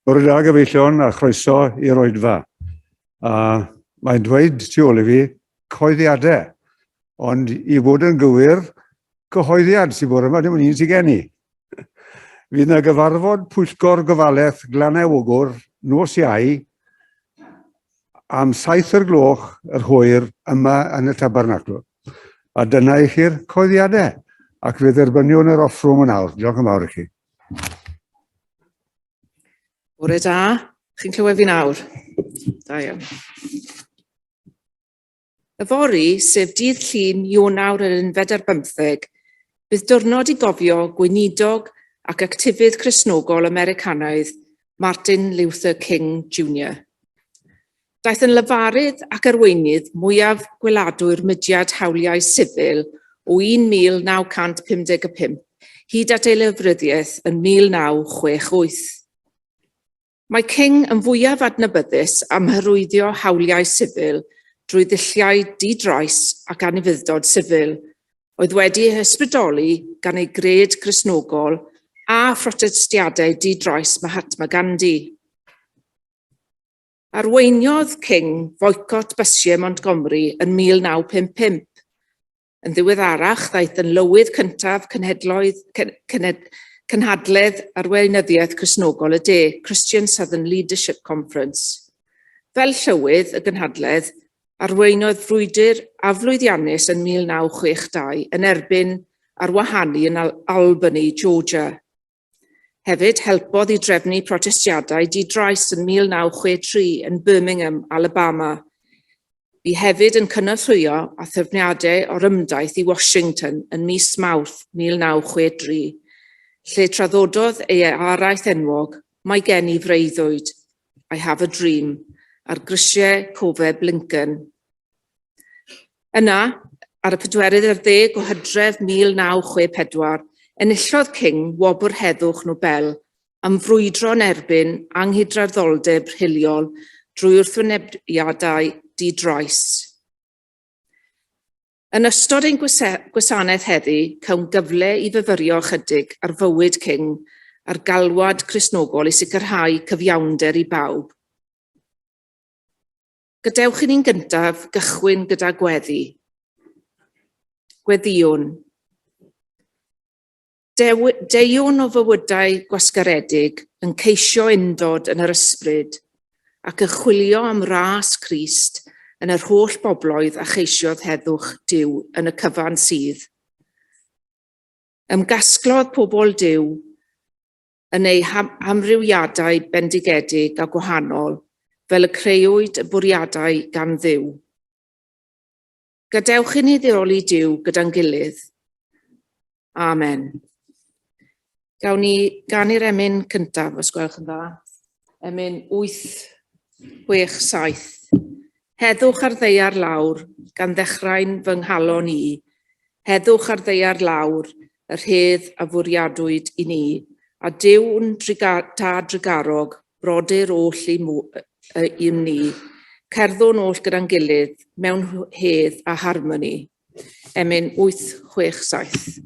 Bore da gyfeillion a chroeso i'r Oedfa. Mae'n dweud tu ôl I fi coeddiadau, ond I fod yn gywir, cyhoeddiad sy'n bod yma, dim ond un sy'n gen I. Fydd yna gyfarfod pwyllgor gofalaeth Glanau Ogwr, nos Iau, am 7 gloch yr hwyr yma yn y Tabernacl. A dyna I chi'r coeddiadau, ac fydd erbynion yr offrwm yn awr. Diolch yn fawr I chi. Bore da, chi'n clywed fi nawr? Da iawn. Yfory, sef dydd llun Ionawr yr 15, bydd diwrnod I gofio gweinidog ac actifydd Cristnogol Americanaidd Martin Luther King Jr. Daeth yn lefarydd ac arweinydd mwyaf gweladwy'r mudiad hawliau sifil o 1955 hyd at ei lofruddiaeth yn 1968. Mae King yn fwyaf adnabyddus am hyrwyddio hawliau sifil drwy ddulliau di-drais ac anufuddod sifil, oedd wedi hysbrydoli gan ei gred Cristnogol a phrotestiadau di-drais Mahatma Gandhi. Arweiniodd King foicot bysiau Montgomery yn 1955. Yn ddiweddarach, ddaeth yn lywydd cyntaf cynhadledd arweinyddiaeth Cristnogol y de, Christian Southern Leadership Conference. Fel llywydd y gynhadledd, arweiniodd frwydr aflwyddiannus yn 1962 yn erbyn arwahanu yn Albany, Georgia. Hefyd helpodd I drefnu protestiadau di-drais yn 1963 yn Birmingham, Alabama. Bu hefyd yn cynorthwyo a threfniadau o'r ymdaith I Washington yn mis Mawrth 1963, lle traddododd ei araith enwog, Mae gen I freuddwyd, I have a dream, ar grisiau cofeb Lincoln. Yna, ar y 14 o Hydref 1964, enillodd King wobr heddwch Nobel am frwydro yn erbyn anghydraddoldeb hiliol drwy wrthwynebiadau di-drais. Yn ystod ein gwasanaeth heddi, cawn gyfle I fyfyrio chydig ar fywyd King a'r galwad Cristnogol I sicrhau cyfiawnder I bawb. Gadewch I ni'n gyntaf gychwyn gyda gweddi. Gweddiwn. Deiwn o fywydau gwasgaredig yn ceisio undod yn yr ysbryd ac yn chwilio am ras Crist yn yr holl bobloedd a cheisiodd heddwch Duw yn y cyfan sydd. Ymgasglodd pobl Duw yn ei amrywiadau bendigedig a gwahanol fel y creuwyd y bwriadau gan Dduw. Gadewch I ni ddioli Duw gyda'n gilydd. Amen. Gawn ni gan i'r emyn cyntaf, os gwelwch yn dda. Emyn 867. Heddwch ar ddeiar lawr, gan ddechrau'n fy nghalon I. Heddwch ar ddeiar lawr, yr hedd a fwriadwyd I ni. A Duw'n tad drigarog, brodyr oll I ni. Cerddwn oll gyda'n gilydd, mewn hedd a harmoni. Emyn 867.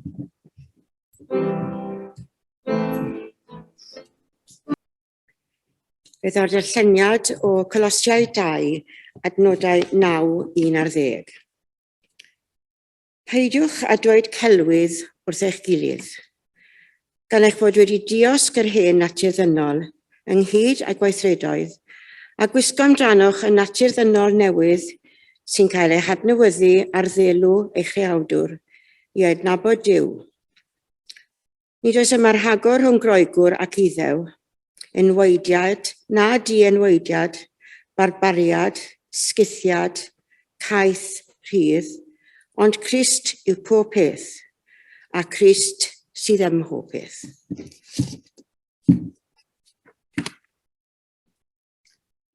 Bydd o'r darlleniad o Colosiau 2, adnodau 9, 1 ar 10. Peidiwch a dweud celwydd wrth eich gilydd, gan eich bod wedi diosg yr hen natur ddynol, ynghyd â gweithredoedd, a gwisgo amdanoch y natur ddynol newydd sy'n cael ei hadnewyddu ar ddelw eich iawdwr I adnabod Duw. Nid oes yma'r hagor rhwng groegwr ac iddew, enweidiad, na di-enweidiad, barbariad, sgithiad, caeth, rhydd, ond Crist yw pob peth, a Crist sydd ym mhob peth.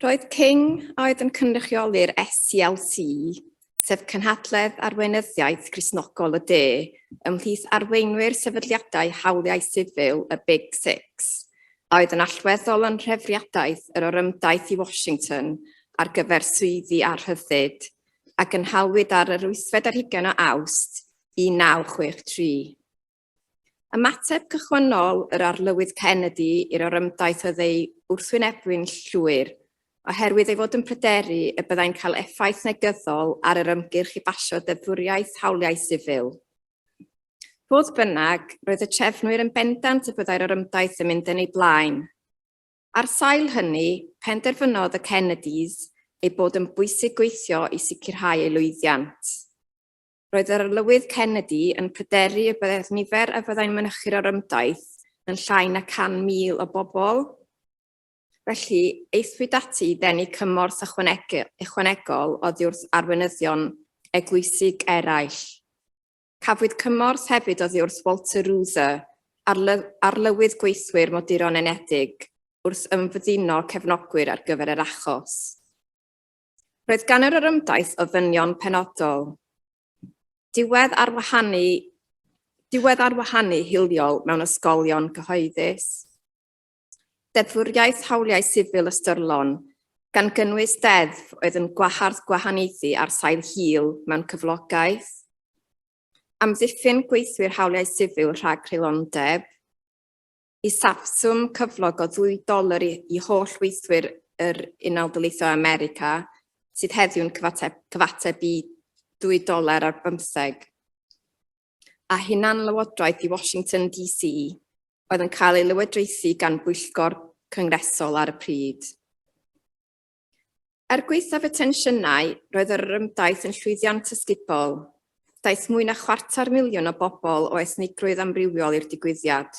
Roedd King oedd yn cynrychioli'r SCLC, sef Cynhadledd Arweinyddiaeth Cristnogol y De, ymhlith arweinwyr sefydliadau hawliau sifil y Big Six, a oedd yn allweddol yn rhefriadaeth yr orymdaeth I Washington ar gyfer swyddi a rhyddid, ac yn halwyd ar yr 8 o Awst 1963. Ymateb cychwynnol yr arlywydd Kennedy i'r orymdaith oedd ei wrthwynebwy'n llwyr, oherwydd ei fod yn pryderu y byddai'n cael effaith negyddol ar yr ymgyrch i basio deddfwriaeth hawliau sifil. Fodd bynnag, roedd y trefnwyr yn bendant y byddai'r orymdaith yn mynd yn ei blaen. Ar sail hynny, penderfynodd y Kennedys ei bod yn bwysig gweithio i sicrhau ei lwyddiant. Roedd yr arlywydd Kennedy yn pryderu y byddai'r nifer y byddai'n mynychu'r orymdaith yn llai na 100,000 o bobl. Felly, eithwyd ati i ddenu cymorth ychwanegol oddi wrth arweinyddion eglwysig eraill. Cafwyd cymorth hefyd oddi wrth Walter Reuther, arlywydd gweithwyr Modiron Unedig, wrth ymfyddino cefnogwyr ar gyfer yr achos. Roedd gan yr orymdaith ofynion penodol. Diwedd arwahanu hiliol mewn ysgolion cyhoeddus. Deddfwriaeth hawliau sifil ystyrlon, gan gynnwys deddf oedd yn gwahardd gwahaniaethu ar sail hil mewn cyflogaeth. Amddiffyn gweithwyr hawliau sifil rhag creulondeb. Isaffswm cyflog o $2 i holl weithwyr yr Unol Daleithiau America, sydd heddiw'n cyfateb i $2.50. A hunanlywodraeth i Washington DC oedd yn cael ei lywodraethu gan bwyllgor cyngresol ar y pryd. Gweithaf y tensiynau, roedd yr orymdaith yn llwyddiant ysgubol. Daeth mwy na 250,000 o bobl o ethnigrwydd amrywiol i'r digwyddiad,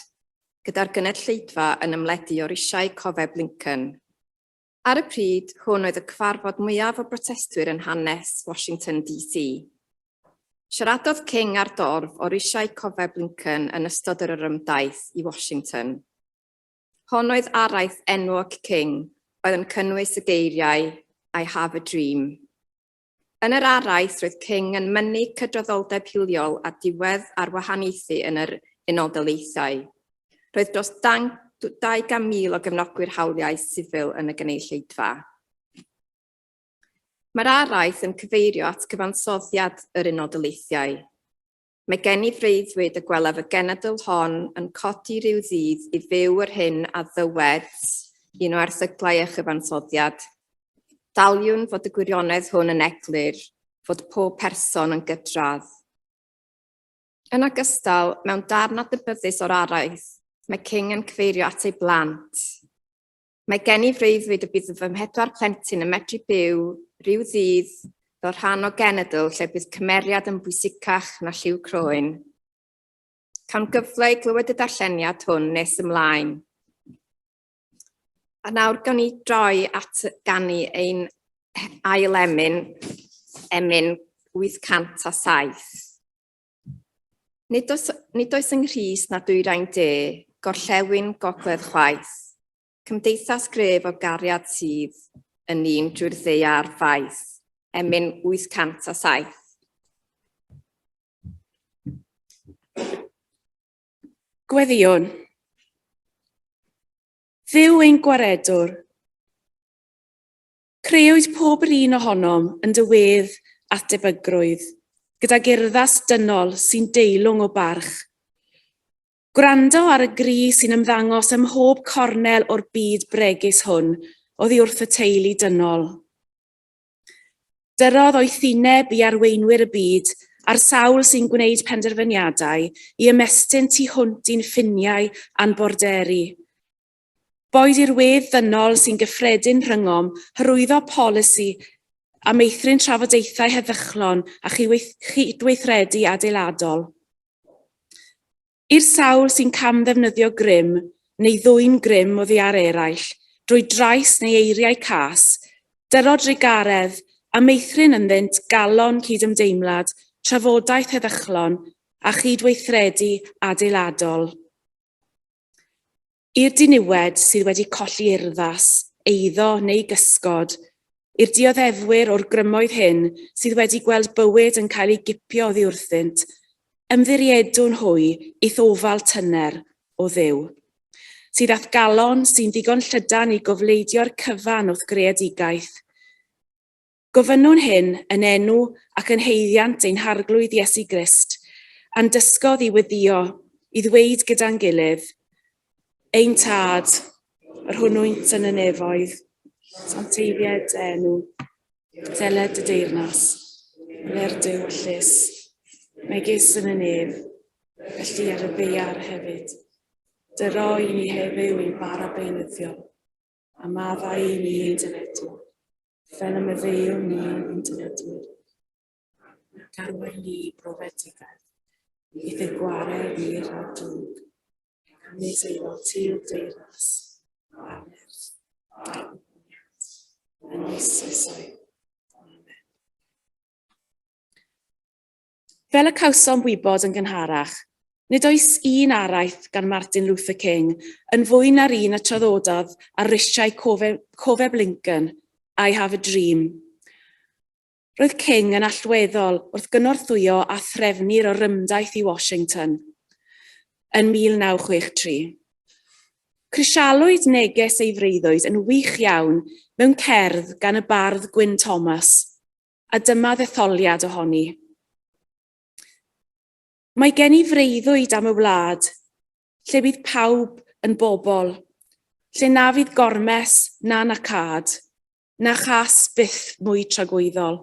gyda'r gynulleidfa yn ymledu o risiau cofeb Lincoln. Ar y pryd, hwn oedd y cyfarfod mwyaf o brotestwyr yn hanes Washington DC. Siaradodd King ar dorf o risiau cofeb Lincoln yn ystod yr orymdaith i Washington. Hon oedd araith enwog King, oedd yn cynnwys y geiriau I have a dream. Yn yr araith, roedd King yn mynnu cydraddoldeb hiliol a diwedd arwahaniaethu yn yr Unol Daleithiau. Roedd dros 200,000 o gefnogwyr hawliau sifil yn y gynulleidfa. Mae'r araith yn cyfeirio at gyfansoddiad yr Unol Daleithiau. Mae gen I freuddwyd y gwelaf y genedl hon yn codi rhyw ddydd i fyw yr hyn a ddywed un o erthyglau y chyfansoddiad. Daliwn fod y gwirionedd hwn yn eglur, fod pob person yn gydradd. Yn ogystal, mewn darn adnabyddus o'r araith, mae King yn cyfeirio at ei blant. Mae gen I freuddwyd y bydd fy mhedwar plentyn yn medru byw rhyw ddydd fel rhan o genedl lle bydd cymeriad yn bwysicach na lliw croen. Cawn gyfle i glywed y darlleniad hwn nes ymlaen. A nawr gawn ni droi at ganu ein ail emyn 807. Nid oes yng Nghrist na dwyrain de, gorllewin gogledd chwaith. Cymdeithas gref o gariad sydd yn un drwy'r ddaear faith. Emyn 807. Gweddion. Dduw ein gwaredwr. Creuwyd pob yr un ohonom yn dywedd at debygrwydd, gyda gurddas dynol sy'n deilwng o barch. Gwrando ar y gri sy'n ymddangos ym mhob cornel o'r byd bregus hwn, oddi wrth y teulu dynol. Dyrodd o'i thineb i arweinwyr y byd a'r sawl sy'n gwneud penderfyniadau i ymestyn tu hwnt i'n ffiniau a'n borderi. Boed i'r wedd ddynol sy'n gyffredin rhyngom hyrwyddo polisi a meithrin trafodaethau heddychlon a chydweithredu adeiladol. I'r sawl sy'n camddefnyddio grym neu ddwyn grym oddi ar eraill, drwy drais neu eiriau cas, dyrod rigaredd a meithrin ynddynt galon cydymdeimlad, trafodaeth heddychlon a chydweithredu adeiladol. I'r diniwed sydd wedi colli urddas, eiddo neu gysgod, i'r dioddefwyr o'r grymoedd hyn sydd wedi gweld bywyd yn cael ei gipio oddi wrthynt, ymddiriedwn hwy i ddofal tyner o dduw, sydd ath galon sy'n ddigon llydan i gofleidio'r cyfan wrth greadigaeth. Gofynnwn hyn yn enw ac yn heiddiant ein harglwydd Iesu Grist, a'n dysgodd i weddio i ddweud gyda'n gilydd, ein tad, yr hwnnwynt yn y nefoedd, santeified enw, deled y deyrnas, le'r diwllus, megis yn y nef, felly ar y beiar hefyd. Dyro i ni heddiw i'n bara beunyddiol, a maddau i ni ein dynedwyr, fel y meddeuwn ni ein dynedwyr. Ac arwain ni profedigaidd, i ddigwarau wir a drwg, cynnes eiddo tir deyrnas, o anerth, a gwmniad, yn eisoesau. Amen. Fel y cawsom wybod yn gynharach, nid oes un araith gan Martin Luther King yn fwy na'r un a traddododd ar risiau cofeb Lincoln, I Have a Dream. Roedd King yn allweddol wrth gynorthwyo a threfnu'r o rymdaith i Washington yn 1963. Crisialwyd neges ei freuddwyd yn wych iawn mewn cerdd gan y bardd Gwyn Thomas, a dyma ddetholiad ohoni. Mae gen I freuddwyd am y wlad, lle bydd pawb yn bobl, lle na fydd gormes na nacad, na chas byth mwy tragwyddol.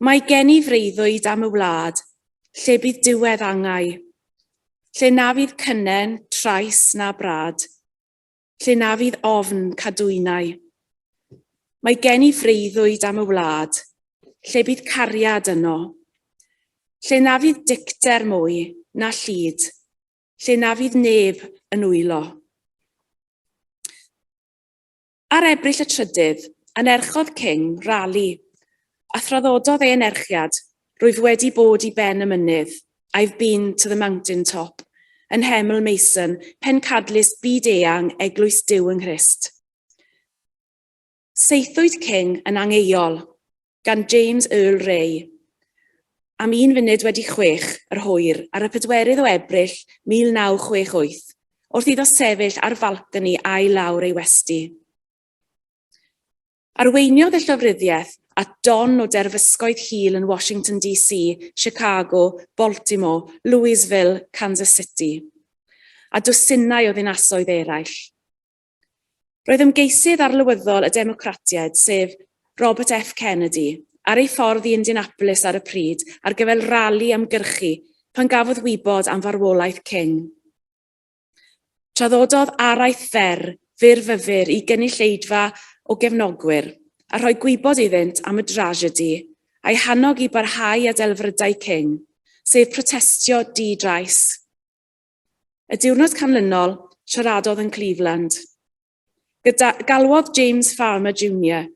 Mae gen I freuddwyd am y wlad, lle bydd diwedd angau, lle na fydd cynnen, trais na brad, lle na fydd ofn cadwynau. Mae gen I freuddwyd am y wlad, lle bydd cariad yno, lle na fydd dicter mwy na llyd, lle na fydd neb yn wylo. Ar Ebrill y 3, anerchodd King rali, a throddododd ei anerchiad, rwyf wedi bod I ben y mynydd, I've been to the mountain top, yn Hemel Mason, pencadlys byd-eang eglwys Duw yng Nghrist. Saethwyd King yn angeuol, gan James Earl Ray, am 1 funud wedi 6 yr hwyr ar y 4 o Ebrill 1968, wrth iddo sefyll ar falconi a'i lawr ei westy. Arweiniodd y llofruddiaeth at don o derfysgoedd hil yn Washington DC, Chicago, Baltimore, Louisville, Kansas City, a dwsinau o ddinasoedd eraill. Roedd ymgeisydd arlywyddol y Democratiaid, sef Robert F. Kennedy, ar ei ffordd I Indianapolis ar y pryd ar gyfer rali ymgyrchu pan gafodd wybod am farwolaeth King. Traddododd araith fyr I gynulleidfa o gefnogwyr a rhoi gwybod iddynt am y drasiedi a'i hannog I barhau a delfrydau King, sef protestio di-drais. Y diwrnod canlynol siaradodd yn Cleveland. Galwodd James Farmer Jr.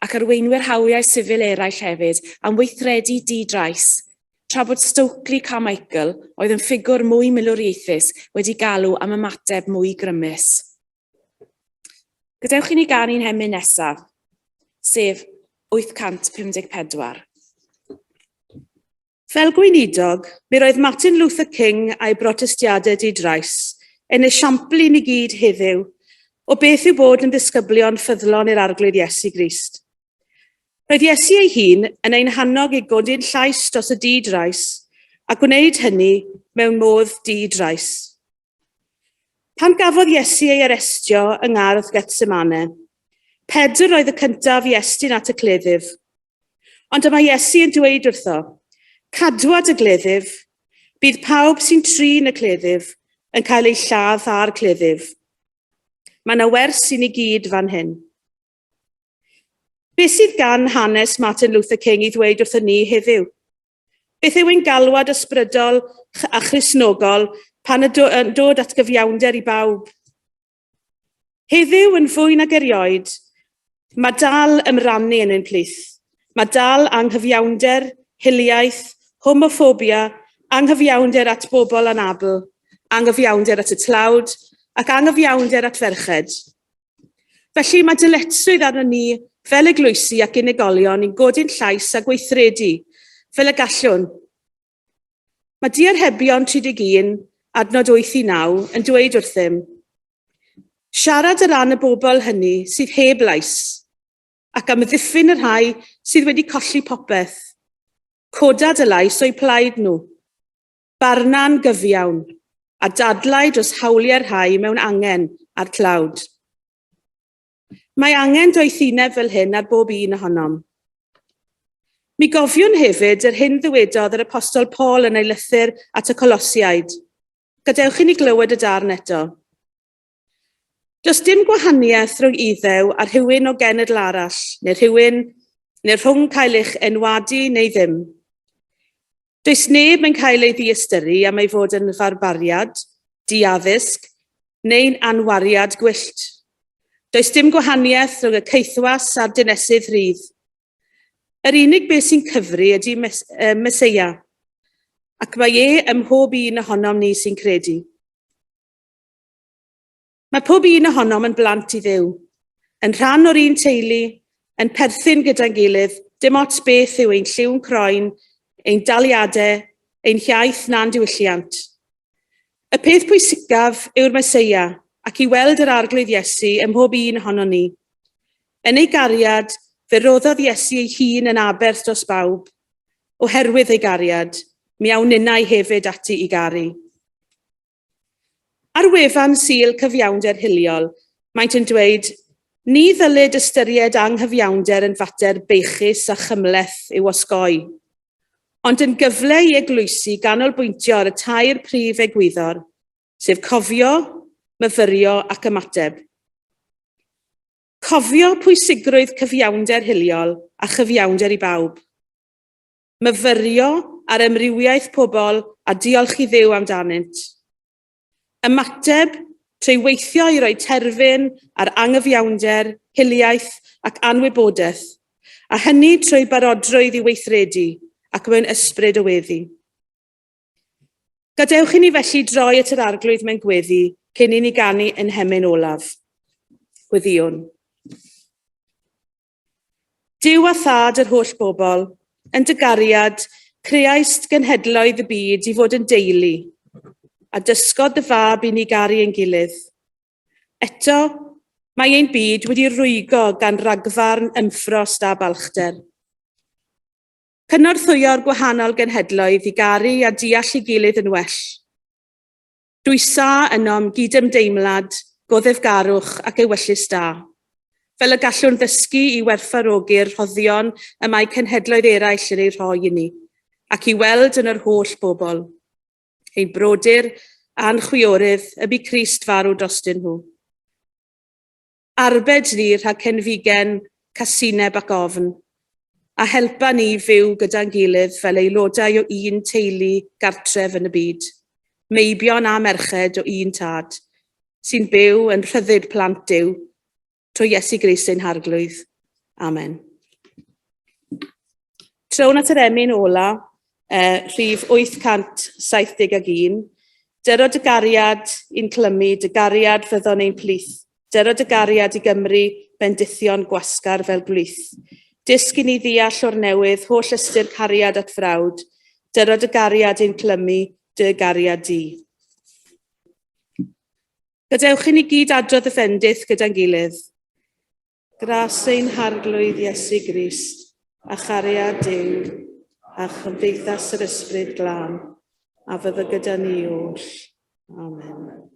ac arweinwyr hawliau sifil eraill hefyd am weithredu di-drais, tra bod Stokely Carmichael oedd yn ffigwr mwy milwriaethus wedi galw am ymateb mwy grymus. Gadewch I ni ganu'n hemyn nesaf, sef 854. Fel gweinidog, mi roedd Martin Luther King a'i brotestiadau di-drais yn esiampl I ni gyd heddiw o beth yw bod yn ddisgyblion ffyddlon i'r arglwydd Iesu Grist. Roedd Iesu ei hun yn ein hannog I godi'n llais dros y di-drais a gwneud hynny mewn modd di-drais. Pan gafodd Iesu ei arestio yng ngardd Getsemane, Pedr oedd y cyntaf I estyn at y cleddyf. Ond yma Iesu yn dweud wrtho, cadwad y gleddyf, bydd pawb sy'n trin y cleddyf yn cael ei lladd ar cleddyf. Mae yna wers I ni gyd fan hyn. Beth sydd gan hanes Martin Luther King I ddweud wrtho ni heddiw? Beth yw ein galwad ysbrydol a Christnogol pan yn dod at gyfiawnder I bawb? Heddiw yn fwy nag erioed, mae dal ymrannu yn ein plith. Mae dal anghyfiawnder, hiliaeth, homophobia, anghyfiawnder at bobl anabl, anghyfiawnder at y tlawd, ac anghyfiawnder at ferched. Felly mae dyletswydd arno ni fel eglwysi ac unigolion i'n godi'n llais a gweithredu, fel y gallwn. Mae diarhebion 31, adnod 8 I 9, yn dweud wrthym, siarad y ran y bobl hynny sydd heb lais, ac am ddiffyn y rhai sydd wedi colli popeth. Codad y lais o'i plaid nhw. barna'n gyfiawn, a dadlau dros hawliau'r rhai mewn angen a'r tlawd. Mae angen doethineb fel hyn ar bob un ohonom. Mi gofiwn hefyd yr hyn ddywedodd yr apostol Paul yn ei lythyr at y Colosiaid. Gadewch i ni glywed y darn eto. Does dim gwahaniaeth rhwng iddew a rhywun o genedl arall, neu rhwng cael eich enwadu neu ddim. Does neb yn cael ei ddiystyru am ei fod yn farbariad, diaddysg, neu'n anwariad gwyllt. Does dim gwahaniaeth rhwng y ceithwas a'r dynesydd rhydd. Yr unig beth sy'n cyfri ydy Meseia, ac mae ym mhob un ohonom ni sy'n credu. Mae pob un ohonom yn blant i Dduw, yn rhan o'r un teulu, yn perthyn gyda'n gilydd, dim ots beth yw ein lliw'n croen, ein daliadau, ein hiaith na'n diwylliant. Y peth pwysicaf yw'r Meseia, ac i weld yr arglwydd Iesu ym mhob un ohono ni. Yn ei gariad, fe roddodd Iesu ei hun yn aberth dros bawb. Oherwydd ei gariad, mi awninnau hefyd ati i garu. Ar wefan Sul cyfiawnder hiliol, maent yn dweud, ni ddylid ystyried anghyfiawnder yn fater beichus a chymleth i'w osgoi, ond yn gyfle i eglwysu ganolbwyntio ar y tair prif egwyddor, sef cofio, myfyrio ac ymateb. Cofio pwysigrwydd cyfiawnder hiliol a chyfiawnder i bawb. Myfyrio ar ymrywiaeth pobl a diolch i Dduw amdanynt. Ymateb trwy weithio i roi terfyn ar anghyfiawnder, hiliaeth ac anwybodaeth, a hynny trwy barodrwydd i weithredu ac mewn ysbryd o weddi. Gadewch i ni felly droi at yr arglwydd mewn gweddi cyn i ni ganu yn hemyn olaf. Gweddiwn. Duw a thad yr holl bobl, yn dy gariad, creaist genhedloedd y byd i fod yn deulu, a dysgod dy fab i ni garu ein gilydd. Eto, mae ein byd wedi rwygo gan ragfarn ymffrost a balchder. Cynorthwyo'r gwahanol genhedloedd i garu a deall ei gilydd yn well. Dwysa ynom gydymdeimlad, goddefgarwch ac ewyllus da, fel y gallwn ddysgu i werthfawrogi'r rhoddion y mae cenhedloedd eraill yn ei rhoi i ni, ac i weld yn yr holl bobl. Ein brodyr a'n chwiorydd y bu Crist farw drostyn nhw. Arbed ni rhag cenfigen, casineb ac ofn, a helpa ni fyw gyda'n gilydd fel aelodau o un teulu gartref yn y byd, meibion a merched o un tad, sy'n byw yn rhyddid plant Duw, trwy Iesu Grist ein harglwydd. Amen. Trown at yr emyn ola, rhif 871, dyrod y gariad i'n clymu, dy gariad fyddon ein plith, dyrod y gariad i Gymru, bendithion gwasgar fel blwyth. Dysg i ni ddeall o'r newydd, holl ystyr cariad at frawd, dyrod y gariad i'n clymu, dy gariad di. Gadewch i ni gyd adrodd y ffendith gyda'n gilydd. Gras ein harglwydd Iesu Grist, a chariad Duw, a chymdeithas yr ysbryd glân, a fydda gyda ni oll. Amen.